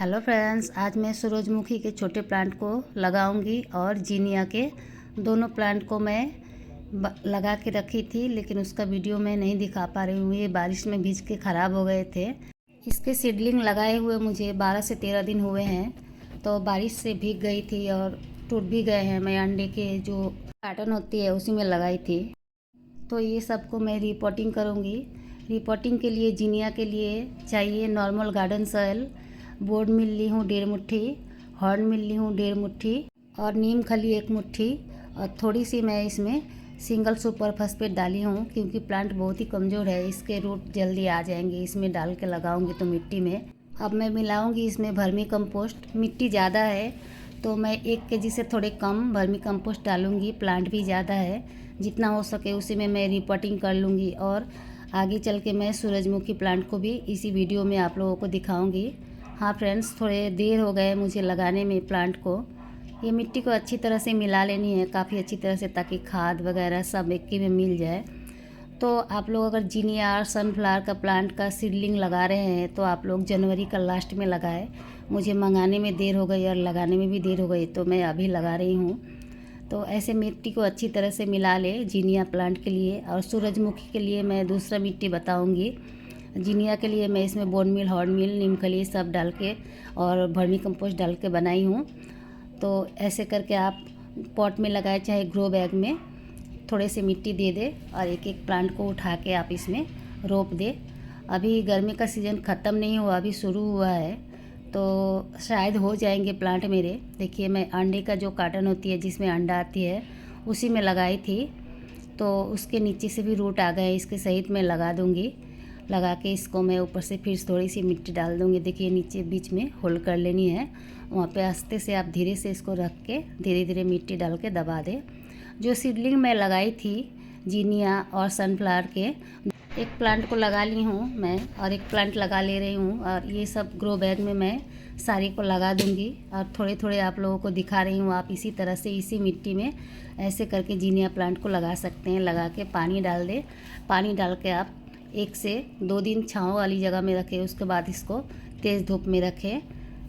Hello friends, आज मैं सूरजमुखी के छोटे प्लांट को लगाऊंगी और जीनिया के दोनों प्लांट को मैं लगा के रखी थी, लेकिन उसका वीडियो मैं नहीं दिखा पा रही हूँ। ये बारिश में भीग के ख़राब हो गए थे। इसके सीडलिंग लगाए हुए मुझे 12 से 13 दिन हुए हैं, तो बारिश से भीग गई थी और टूट भी गए हैं। मैं अंडे के जो पैटर्न होती है उसी में लगाई थी। तो ये सबको मैं रिपोर्टिंग करूँगी। रिपोर्टिंग के लिए जीनिया के लिए चाहिए नॉर्मल गार्डन सॉइल, बोर्ड मिल ली हूँ 1.5 मुट्ठी, हॉर्न मिल ली हूँ 1.5 मुट्ठी और नीम खली 1 मुट्ठी, और थोड़ी सी मैं इसमें सिंगल सुपर फॉस्फेट डाली हूँ क्योंकि प्लांट बहुत ही कमज़ोर है, इसके रूट जल्दी आ जाएंगे। इसमें डाल के लगाऊंगी तो मिट्टी में। अब मैं मिलाऊंगी इसमें वर्मी कंपोस्ट। मिट्टी ज़्यादा है तो मैं 1 केजी से थोड़े कम वर्मी कंपोस्ट डालूंगी। प्लांट भी ज़्यादा है, जितना हो सके उसी में मैं रिपोर्टिंग कर लूँगी और आगे चल के मैं सूरजमुखी प्लांट को भी इसी वीडियो में आप लोगों को दिखाऊंगी। हाँ फ्रेंड्स, थोड़े देर हो गए मुझे लगाने में प्लांट को। ये मिट्टी को अच्छी तरह से मिला लेनी है, काफ़ी अच्छी तरह से, ताकि खाद वगैरह सब एक ही में मिल जाए। तो आप लोग अगर जीनिया और सनफ्लावर का प्लांट का सीडलिंग लगा रहे हैं तो आप लोग जनवरी का लास्ट में लगाएं। मुझे मंगाने में देर हो गई और लगाने में भी देर हो गई, तो मैं अभी लगा रही हूँ। तो ऐसे मिट्टी को अच्छी तरह से मिला ले जीनिया प्लांट के लिए। और सूरजमुखी के लिए मैं दूसरा मिट्टी बताऊँगी। जीनिया के लिए मैं इसमें बोन मील, हॉर्न मील, नीम खली सब डाल के और वर्मी कंपोस्ट डाल के बनाई हूँ। तो ऐसे करके आप पॉट में लगाए चाहे ग्रो बैग में, थोड़े से मिट्टी दे दे और एक एक प्लांट को उठा के आप इसमें रोप दे। अभी गर्मी का सीज़न ख़त्म नहीं हुआ, अभी शुरू हुआ है, तो शायद हो जाएंगे प्लांट मेरे। देखिए, मैं अंडे का जो कार्टन होती है जिसमें अंडा आती है उसी में लगाई थी, तो उसके नीचे से भी रूट आ गए। इसके सहित मैं लगा दूँगी। लगा के इसको मैं ऊपर से फिर थोड़ी सी मिट्टी डाल दूँगी। देखिए, नीचे बीच में होल कर लेनी है, वहाँ पे आस्ते से आप धीरे से इसको रख के धीरे धीरे मिट्टी डाल के दबा दें। जो सीडलिंग मैं लगाई थी जीनिया और सनफ्लावर के, एक प्लांट को लगा ली हूँ मैं और एक प्लांट लगा ले रही हूँ, और ये सब ग्रो बैग में मैं सारी को लगा दूँगी और थोड़े थोड़े आप लोगों को दिखा रही हूँ। आप इसी तरह से इसी मिट्टी में ऐसे करके जीनिया प्लांट को लगा सकते हैं। लगा के पानी डाल दें। पानी डाल के आप 1 से 2 दिन छाँव वाली जगह में रखें, उसके बाद इसको तेज़ धूप में रखें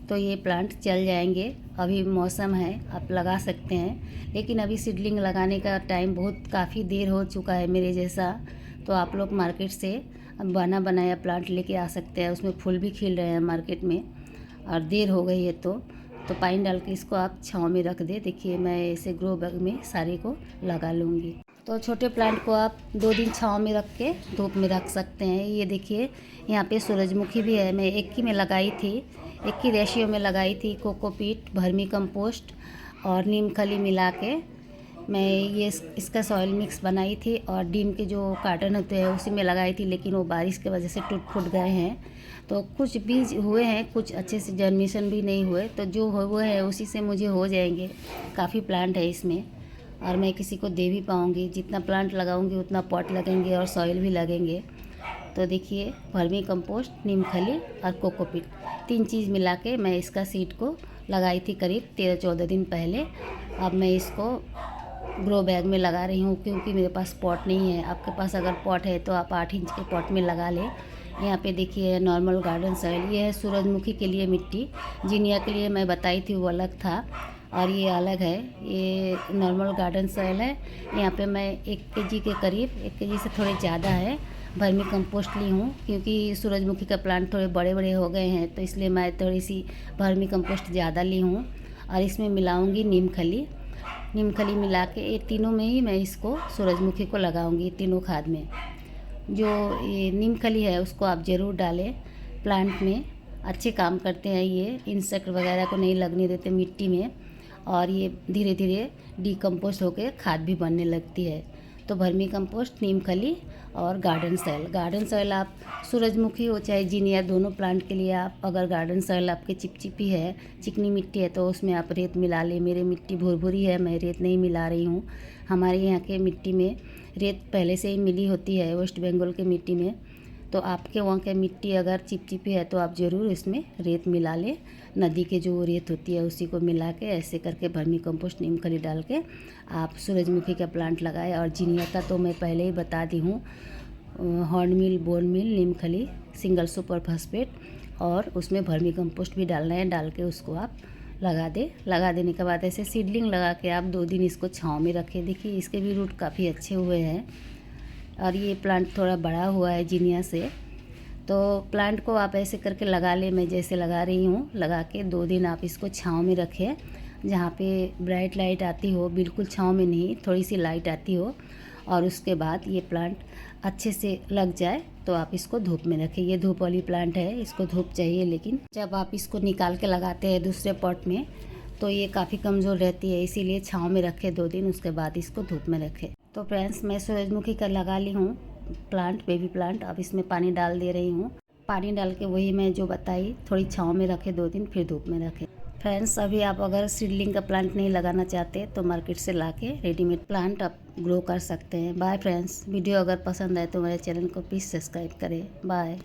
तो ये प्लांट चल जाएंगे। अभी मौसम है, आप लगा सकते हैं, लेकिन अभी सीडलिंग लगाने का टाइम बहुत काफ़ी देर हो चुका है मेरे जैसा। तो आप लोग मार्केट से बना बनाया प्लांट लेके आ सकते हैं, उसमें फूल भी खिल रहे हैं मार्केट में, और देर हो गई है तो पानी डाल के इसको आप छाँव में रख दें। देखिए, मैं ऐसे ग्रो बैग में सारी को लगा लूँगी। तो छोटे प्लांट को आप 2 दिन छाँव में रख के धूप में रख सकते हैं। ये देखिए, यहाँ पे सूरजमुखी भी है। मैं एक ही में लगाई थी, एक ही रेशियो में लगाई थी। कोकोपीट, वर्मी कंपोस्ट और नीम खली मिला के मैं ये इसका सॉइल मिक्स बनाई थी और नीम के जो कार्टन होते हैं उसी में लगाई थी, लेकिन वो बारिश की वजह से टूट फूट गए हैं। तो कुछ बीज हुए हैं, कुछ अच्छे से जर्मिनेशन भी नहीं हुए, तो जो हुए हैं उसी से मुझे हो जाएंगे। काफ़ी प्लांट है इसमें और मैं किसी को दे भी पाऊँगी। जितना प्लांट लगाऊँगी उतना पॉट लगेंगे और सॉइल भी लगेंगे। तो देखिए, वर्मी कंपोस्ट, नीम खली और कोकोपीट, 3 चीज़ मिला के मैं इसका सीड को लगाई थी करीब 13-14 दिन पहले। अब मैं इसको ग्रो बैग में लगा रही हूँ क्योंकि मेरे पास पॉट नहीं है। आपके पास अगर पॉट है तो आप 8 इंच के पॉट में लगा लें। यहाँ पे देखिए, नॉर्मल गार्डन सॉइल, ये है सूरजमुखी के लिए मिट्टी। जीनिया के लिए मैं बताई थी वो अलग था और ये अलग है। ये नॉर्मल गार्डन सॉइल है। यहाँ पे मैं 1 केजी के करीब, 1 केजी से थोड़े ज़्यादा है, वर्मी कंपोस्ट ली हूँ क्योंकि सूरजमुखी का प्लांट थोड़े बड़े बड़े हो गए हैं, तो इसलिए मैं थोड़ी सी वर्मी कंपोस्ट ज़्यादा ली हूँ। और इसमें मिलाऊँगी नीम खली। नीम खली मिला के ये तीनों में ही मैं इसको सूरजमुखी को लगाऊंगी, तीनों खाद में। जो ये नीम खली है उसको आप ज़रूर डालें, प्लांट में अच्छे काम करते हैं। ये इंसेक्ट वगैरह को नहीं लगने देते मिट्टी में, और ये धीरे धीरे डिकम्पोस्ट होकर खाद भी बनने लगती है। तो वर्मी कंपोस्ट, नीम खली और गार्डन सॉइल। गार्डन सॉइल आप सूरजमुखी हो चाहे जीनिया, दोनों प्लांट के लिए आप अगर गार्डन सॉइल आपके चिपचिपी है, चिकनी मिट्टी है, तो उसमें आप रेत मिला लें। मेरी मिट्टी भुरभुरी है, मैं रेत नहीं मिला रही हूँ। हमारे यहाँ के मिट्टी में रेत पहले से ही मिली होती है, वेस्ट बंगाल के मिट्टी में। तो आपके वहाँ की मिट्टी अगर चिपचिपी है तो आप ज़रूर इसमें रेत मिला लें। नदी के जो रेत होती है उसी को मिला के ऐसे करके वर्मी कंपोस्ट, नीम खली डाल के आप सूरजमुखी का प्लांट लगाएं। और जीनिया का तो मैं पहले ही बता दी हूँ, हॉर्न मील, बोन मील, नीम खली, सिंगल सुपर फॉस्फेट और उसमें वर्मी कंपोस्ट भी डालना है। डाल के उसको आप लगा देने के बाद ऐसे सीडलिंग लगा के आप 2 दिन इसको छाँव में रखें। देखिए इसके भी रूट काफ़ी अच्छे हुए हैं और ये प्लांट थोड़ा बड़ा हुआ है जीनिया से। तो प्लांट को आप ऐसे करके लगा लें, मैं जैसे लगा रही हूँ। लगा के 2 दिन आप इसको छाँव में रखें, जहाँ पे ब्राइट लाइट आती हो, बिल्कुल छाँव में नहीं, थोड़ी सी लाइट आती हो। और उसके बाद ये प्लांट अच्छे से लग जाए तो आप इसको धूप में रखें। ये धूप वाली प्लांट है, इसको धूप चाहिए। लेकिन जब आप इसको निकाल के लगाते हैं दूसरे पॉट में तो ये काफ़ी कमज़ोर रहती है, इसीलिए छाँव में रखें 2 दिन, उसके बाद इसको धूप में रखें। तो फ्रेंड्स, मैं सूरजमुखी का लगा ली हूँ प्लांट, बेबी प्लांट। अब इसमें पानी डाल दे रही हूँ। पानी डाल के वही मैं जो बताई, थोड़ी छाँव में रखें 2 दिन, फिर धूप में रखें। फ्रेंड्स, अभी आप अगर सीडलिंग का प्लांट नहीं लगाना चाहते तो मार्केट से लाके रेडीमेड प्लांट आप ग्रो कर सकते हैं। बाय फ्रेंड्स, वीडियो अगर पसंद आए तो मेरे चैनल को प्लीज़ सब्सक्राइब करें। बाय।